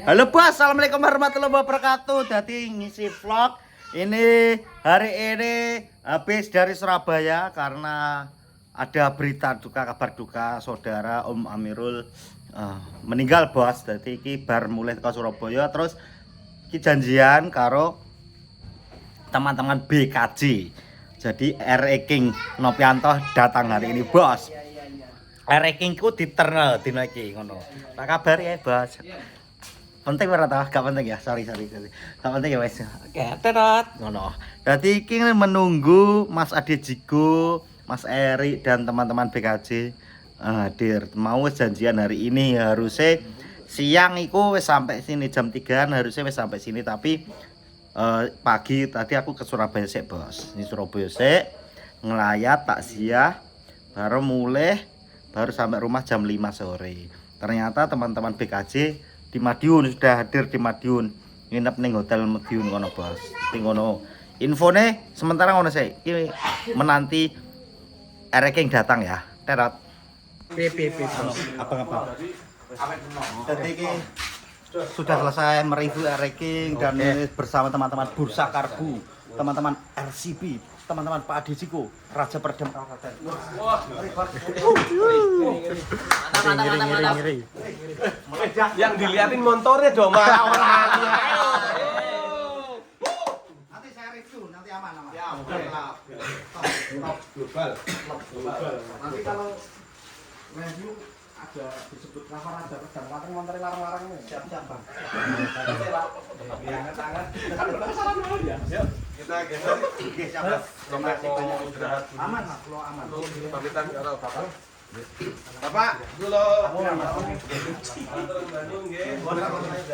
Halo bos, assalamualaikum warahmatullahi wabarakatuh. Jadi ngisi vlog ini hari ini habis dari Surabaya karena ada berita duka, kabar duka saudara Om Amirul meninggal bos. Jadi iki bar mulai ke Surabaya terus iki janjian karo teman-teman BKJ. Jadi R.E. King Nopianto datang hari ini bos. R.E. King ku diterno dina iki ngono. Tak kabari ya bos. Penting ora ta? Gak penting ya. Sorry. Gak penting ya wes. Oke, terot ngono. Dadi iki menunggu Mas Ade Jigo, Mas Eri dan teman-teman BKJ hadir. Mau janjian hari ini harusnya siang iku wis sampai sini jam 3-an harusnya wis sampai sini tapi pagi tadi aku ke Surabaya sik, Bos. Di Surabaya sik ngelayat takziah baru mulai baru sampai rumah jam 5 sore. Ternyata teman-teman BKJ di Madiun sudah hadir di Madiun. Nginep ning hotel Madiun kono, Bos. Iki ngono. Infone sementara ngono sik. Iki menanti R.E. King datang ya. Terot. Apa? Jadi iki sudah selesai mereview R.E. King dan ini bersama teman-teman Bursa Karbu, teman-teman RCB, teman-teman Pak Ade Jigo, Raja Perdem Kabupaten. Ngeri. Yang diliatin motornya dong, orangnya. Nanti saya review, nanti aman. Ya, Top global. Nanti kalau review ada disebut nama Raja Perdem Kabupaten motor larang-larang ini. Siap, Bang. Kita Aman, Mas, lo aman. pamitan kalau Bapak dulu.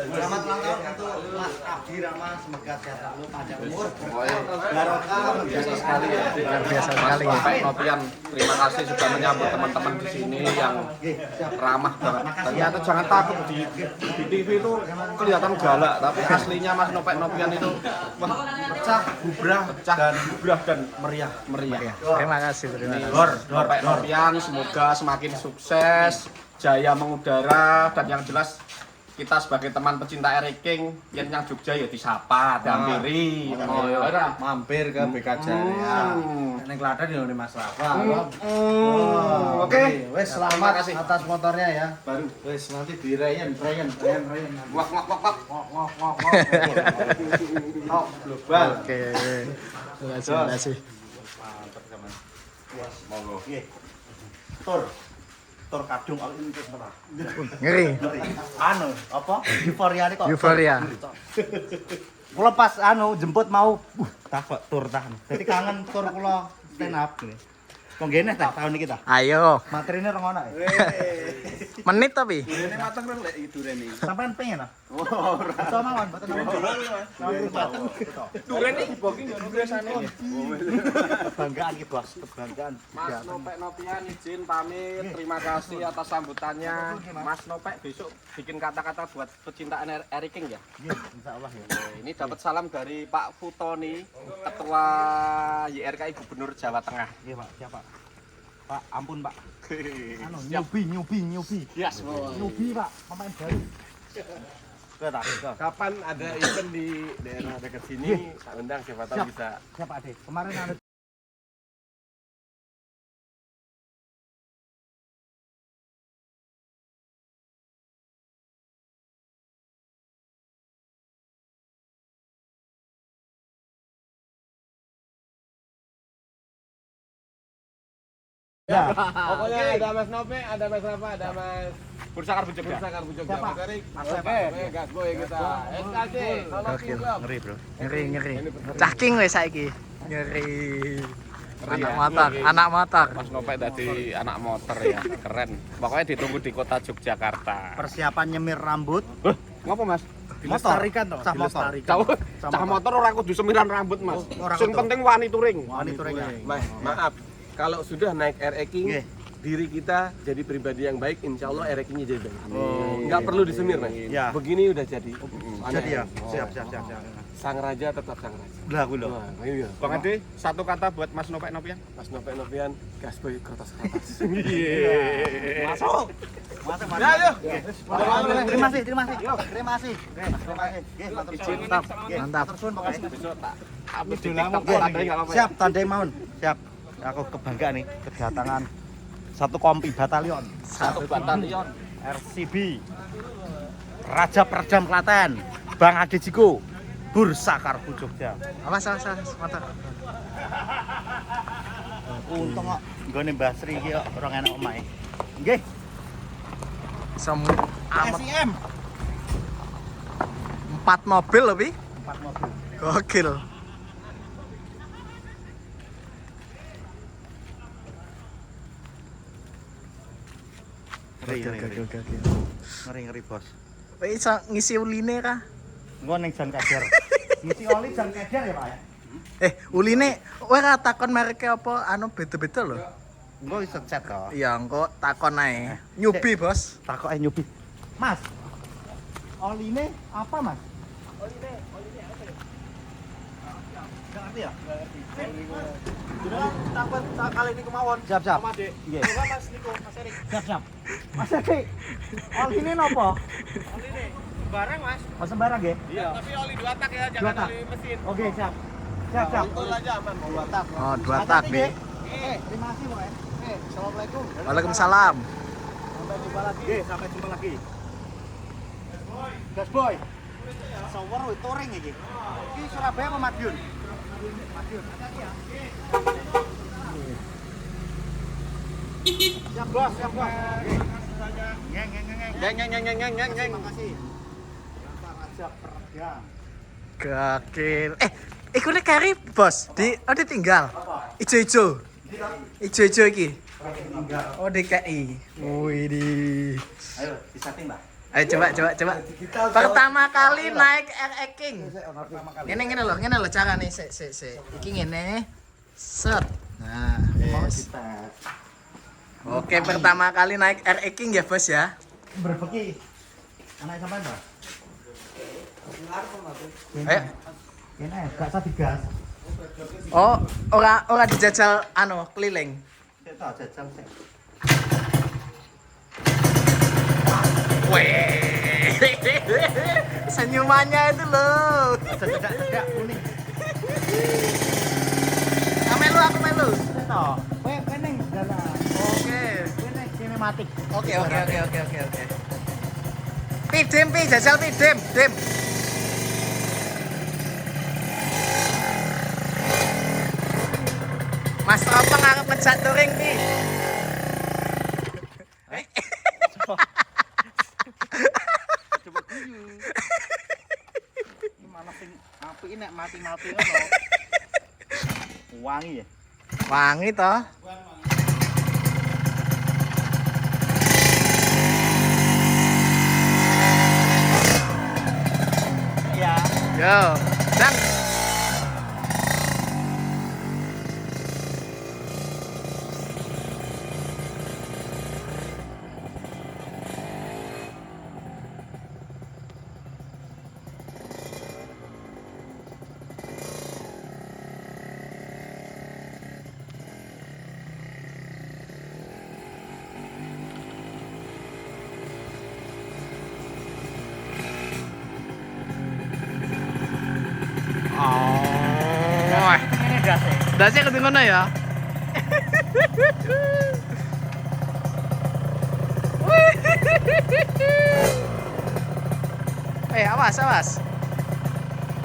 Selamat ulang tahun untuk Mas Abdi Rama, semoga sehat selalu, panjang umur, barokah, biasa sekali ya. Biasa sekali ya. Pak Nopian, terima kasih sudah menyambut teman-teman di sini yang ramah banget. Ternyata jangan takut di TV itu kelihatan galak, tapi aslinya Mas Nopian itu wah pecah dan meriah. Terima kasih. Pak Nopian semoga semakin sukses, jaya mengudara, dan yang jelas kita sebagai teman pecinta R.E. King yang Jogja ya disapa, dihampiri. Mampir ke BKJ ya. Neng Klaten ya Mas Rafa. Oke. Wes selamat atas motornya ya. Baru. Wes nanti dirayan. Wak. Top global. Oke. Terima kasih. Monggo. Tur kadung al ini sebentar. Ngeri. Anu, apa? Euforia kok. Euforia. Kula pas jemput mau tah kok tur tah. Dadi kangen tur kula stand up gini. Kok ngene tah tahun iki tah. Ayo. Materine rong ana. Menit tapi. Durene mateng rek iki durene. Sampean pengen ah? Ora. Betul mawon, mboten mawon. Durene booking yo biasane. Kebanggaan iki, Bos. Kebanggaan. Mas Nopek Nopian izin pamit. Terima kasih atas sambutannya. Mas Nopek besok bikin kata-kata buat pecinta R.E. King ya. Nggih, insyaallah ya. Ini dapat salam dari Pak Futoni, Ketua YRKI Gubernur Jawa Tengah. Nggih, Pak. Siapa? Pak, ampun, Pak. Nyubi. Yes, Nyubi, Pak. Pemain baru. Kapan ada event di daerah dekat sini, tak undang siapa tahu Siap. bisa. Siapa, Ade? Kemarin ada Ya, pokoknya ada Mas Nope, ada Mas Rafa, ada Mas Bursa Karbu Jogja. Siapa? Mas Erik. Mas Oke, Erik. gas boy kita. SKJ, Solo King Club. ngeri, Bro. Ngeri. Cahking wes saiki. Ngeri. Ngeri Anak motor. Mas Nope tadi anak motor ya, keren. Pokoknya ditunggu di kota Yogyakarta. Persiapan nyemir rambut. Ngapa Mas? Dilestarikan toh, cah motor. Cah motor ora kudu semiran rambut, Mas. Ora Sing kudu. penting wani touring. Wani touring ya. Mas, maaf, kalau sudah naik R.E. King, Nggih. diri kita jadi pribadi yang baik, insya Allah R.E. King-nya jadi baik. Oh, Nggak perlu disemir, Mas. Ya. Begini udah jadi. Jadi ya. Siap. Sang raja tetap sang raja. Lah aku lho. Wah, iya. Bang Ade, satu kata buat Mas Nopek Nopian. Mas Nopian, gas boy kertas. Iya. Masuk. Masuk, Ya, ayo. Terima kasih. Terima kasih. Nggih, matur suwun. Mantap. Matur suwun makasih. Nggih. Siap, tandai mawon. Siap. Aku kebanggaan nih kedatangan satu kompi batalion Satu batalion. RCB Raja Perdam Klaten Bang Ade Jiko Bursa Karbu Jogja. Awas, mantap. Untung kok nggone Mbah Sri iki kok ora enak omahe. Nggih, Amat SIM 4 mobil loh, Pi. 4 mobil. Gokil. Ngeri bos. Kowe iso ngisi uline kah? Engko ning jan kajar. Ngisi oli jan kajar ya, Pak ya. Uline kowe ora takon mereke apa anu beda-beda lho. Engko iso chat kok. Iya, engko takon ae. Nyubi, Bos. Takoke nyubi. Mas. Oline apa, Mas? Oline apa ya? Enggak ngerti ya? Enggak ngerti. Sudah takut kali ini kemawon. Siap. Sama Dek. Nggih. Coba Mas Niko, Mas Erik. Siap. Mas Erik. Oline nopo? Oline sembarang, Mas. Oh, sembarang nggih? Iya. Tapi oli 2 tak ya, jangan oli mesin. Oke, siap. Siap. Betul aja aman. 2 tak. Oh, 2 tak, Bi. Terima kasih, Pak. Assalamualaikum. Waalaikumsalam. Sampai jumpa lagi. Sampai jumpa lagi. Gas boy. Sower touring iki. Iki Surabaya apa Madiun? Madiun. Hati-hati ya. Siap bos. Ngeng. Terima kasih. Raja Perdam. Gokil. Iku nek kari, Bos. Ditinggal. Ijo-ijo. Ijo-ijo iki. Oh, DKI. Widih. Ayo, disetting, Mbak. Ayo coba. Pertama kali naik RE King. Ngene lho carane sik. Iki ngene. Set. Nah, yes. Oke, pertama kali naik RE King ya, Bos ya. Berbeki. Anak sampean, Mbak? Ayo. Ini gak usah digas. Oh, ora dijajal anu keliling. Sik tak jajal sik. Weh. Senyumannya itu loh. Cedak kuning. Aku melu. Toh, kowe ning dalan. Oke. Kowe ning sinematik. Oke. Pi jajal pi dim. Mas Tropeng arep ngejak touring pi. Coba guyu. Ini malah sing apike nek mati-mati ngono. Wangi ya. Wangi toh. Iya. Yo, dan Ini gas ya. dasnya kudu ngono ya. Awas.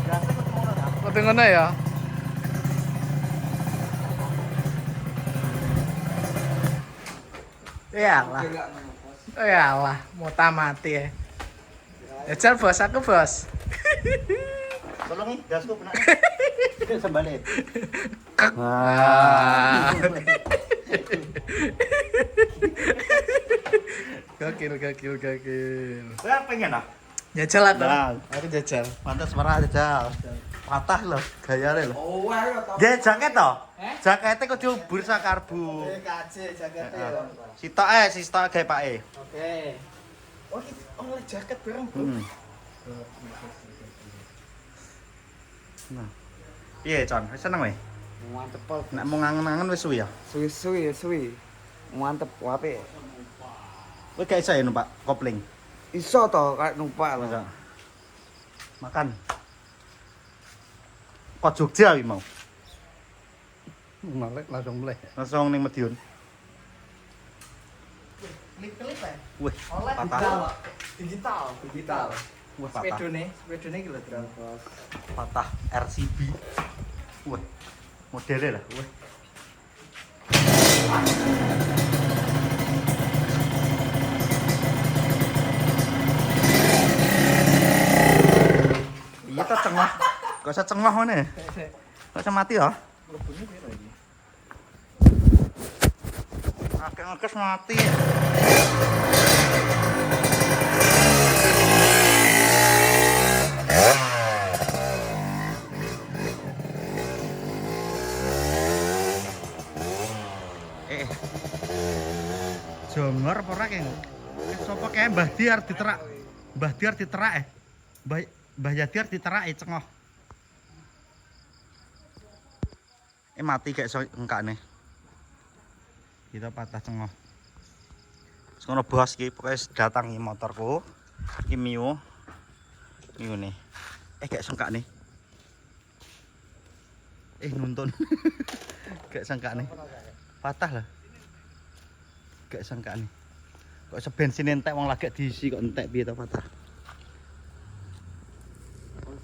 Gasnya kudu ngono ta. Kudu ngono ya. Yalah, muta mati ya. Jajal bos, aku bos. Tolong nih gasku kena. Tidak sembalit. Gokil. Kowe pengen ah? Jajal aku. Nah. Aku jajal. Pantes marah aja. Patah loh gayane loh. Nggih, jaket to? Jakete kudu bursa karbu. Sitok gawe pake. Oke. Oh, oleh jaket bareng, Bro. Nah. Piye, Con? Wis seneng wae? Mantep pol. Nek mau ngangen-ngangen wis suwi ya. Suwi. Mantep wape. Kowe gak iso ya numpak kopling. Iso toh kayak numpak lho. Masa? Makan. Kok Jogja wi mau. Malek langsung mulai. Langsung ning Madiun. Klip-klip ya. Wih, Oleh patah. digital. Wah, patah. Sepedone iki lho, Bos. Patah RCB. Wah. Modelnya lah, wah. Iya ta cengah. Gak usah cengah ngene. Gak usah mati ya. Akeh ngekes mati. Jongor apa ora keng? Sopo kae Mbah Diar diterak. Mbah Diar diterak Mbah Yadiar diterak cengoh. Mati kayak so engkane. Kita patah cengoh. Sekono bos iki pokoke datang iki motorku. Iki Mio. Mio nih. Kayak sengkak nih. Nuntun. Kayak sengkak nih. Patah lah. Gak sangka nih. Kok sebensin entek wong lagi diisi kok entek piye to patah.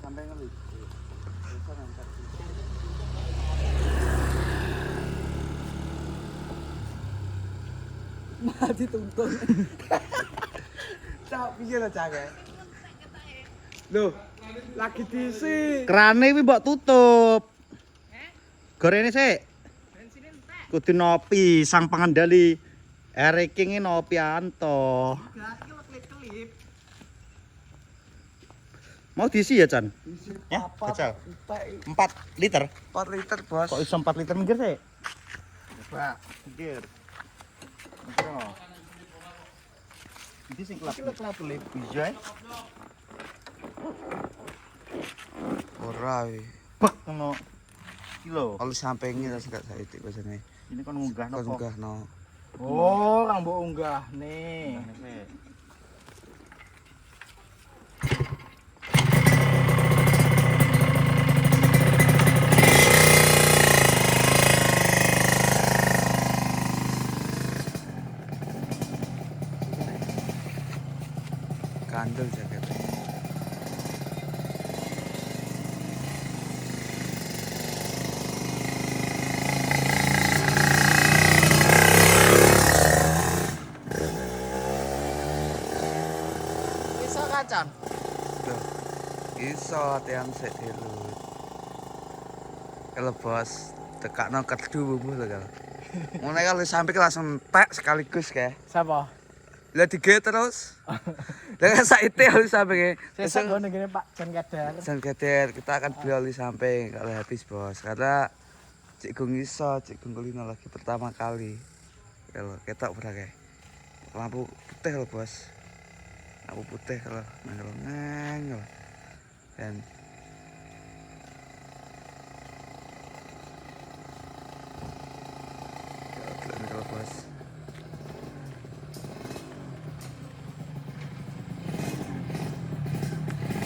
Sampai ngeli. Mati tuntun. Cak piye lah cak. Loh, lagi diisi. Krane kuwi mbok tutup. Gorene sik. Bensin entek. Kudu nopi sang pengendali. Ereking ini nopi anto. Klip-klip. Mau diisi ya, Chan? Diisi Ya, papat, kecil. entek. 4 liter. 4 liter, Bos. Kok iso 4 liter minggir sih? Pak. Minggir. Ini sing kelap-kelip. Iya. Ora wi. Bek ngono. Kilo. Kalau sampai ini lah gak saiki biasane. Ini kan munggah Kok nopo? enggak no. Oh, kang mbok unggah nih. Kandel jaket. Iso kacan. Duh. Iso latihan sik dulu. Kalau bos tekakno kerdu bumbu lho kalau. Mulai kalau sampai langsung tek sekaligus kayak. Sapa? Lah dige terus. Dengan saite harus sampai Sesuk ngene gini Pak Jan Kadar. San Gader kita akan beli oli sampai kalau habis bos karena Cik Gung iso, Cik Gung kulino lagi pertama kali kalau ketok berake lampu putih loh bos, lampu putih kalau ngangel dan kalau bos.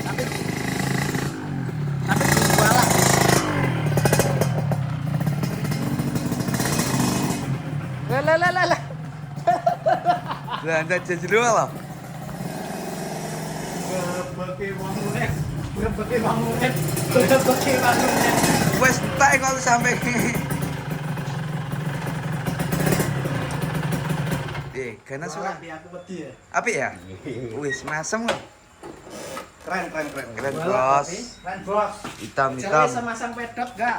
Tapi gua lah. Lah. Lah anda jadi dua loh. Bebeke bangunan. Wes tak kalau sampai. Karena suka. Aku wedi ya. Api ya? Wis masem loh. Keren. Keren bos. Keren, Bos. Hitam. Jadi semasang pedot gak?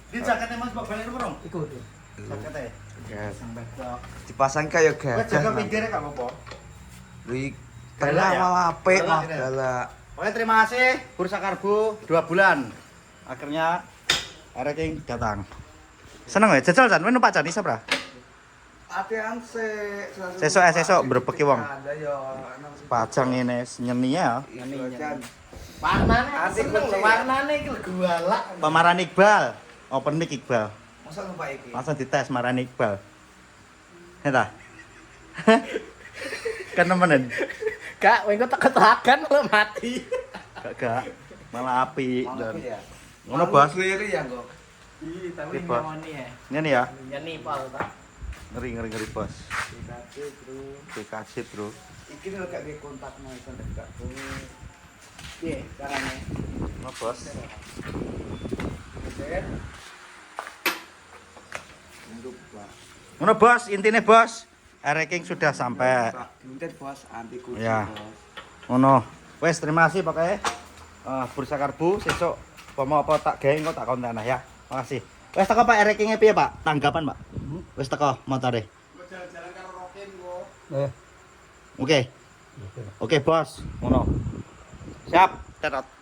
Di jaketnya Mas Mbok balik dulu, Iku tuh. Jaketnya. Yes. Masang pedot. Dipasang kayak Wes jaga gajah. pinggirnya gak apa-apa. Wih, Galak ya? malah apik Galak mah ya? galak. Oke, terima kasih Bursa Kargo 2 bulan. Akhirnya Ereking datang. Seneng ya jajal Jan, numpak Jan iso bra. Latihan Sesuk berbeki wong. Ada yo. Pajang ini nyeninya ya. Warnane seneng lho, warnane iki galak. Pemaran Iqbal. Open mic Iqbal. Masa numpak iki? Langsung dites marani Iqbal. Ya ta? nemenin. Kak, kowe kok ketakan lo mati. Gak. Malah api. ya. Ngono, Bos. Ngiri ya kok. Iya, tapi Oke, Bos. nyamoni ya. Ini ya. Nyani pal ta. Ngeri, Bos. Dikasih, Bro. DKC, Bro. Iki lho gak di kontaknya kontak gak. Piye carane? Ngono, Bos. Ngono, Bos. Intine, Bos. Ranking sudah sampai. Guntir bos, anti kucing Ya. bos. Ngono. Wes, terima kasih pokoknya. Bursa Karbu sesuk mau apa tak gawe engko tak konten ya. Makasih. Wes teko Pak rankinge piye, Pak? Tanggapan, Pak? Wes teko motore. Jalan-jalan karo Rokin kok. Oke. Oke, Bos. Ngono. Siap. Tetot.